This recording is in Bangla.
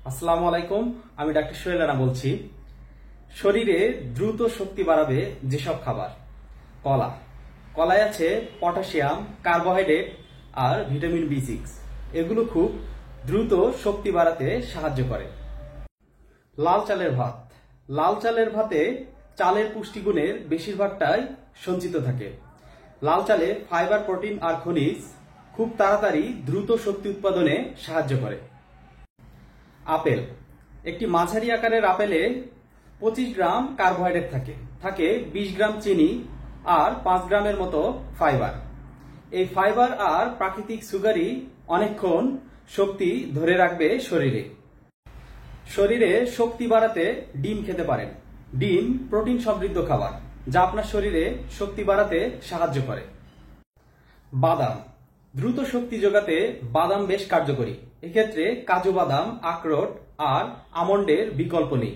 আসসালামু আলাইকুম। আমি ডাক্তার সোহেল রানা বলছি। শরীরে দ্রুত শক্তি বাড়াবে যেসব খাবার, কলা। কলায় আছে পটাশিয়াম, কার্বোহাইড্রেট আর ভিটামিন বি6। এগুলো খুব দ্রুত শক্তি বাড়াতে সাহায্য করে। লাল চালের ভাত। লাল চালের ভাতে চালের পুষ্টিগুণের বেশিরভাগটাই সঞ্চিত থাকে। লাল চালে ফাইবার, প্রোটিন আর খনিজ খুব তাড়াতাড়ি দ্রুত শক্তি উৎপাদনে সাহায্য করে। আপেল। একটি মাঝারি আকারের আপেলে 25 গ্রাম কার্বোহাইড্রেট থাকে 20 গ্রাম চিনি আর 5 গ্রামের মতো ফাইবার। এই ফাইবার আর প্রাকৃতিক সুগারই অনেকক্ষণ শক্তি ধরে রাখবে শরীরে। শরীরে শক্তি বাড়াতে ডিম খেতে পারেন। ডিম প্রোটিন সমৃদ্ধ খাবার, যা আপনার শরীরে শক্তি বাড়াতে সাহায্য করে। বাদাম। দ্রুত শক্তি যোগাতে বাদাম বেশ কার্যকরী। এক্ষেত্রে কাজু বাদাম, আখরোট আর আমন্ডের বিকল্প নেই।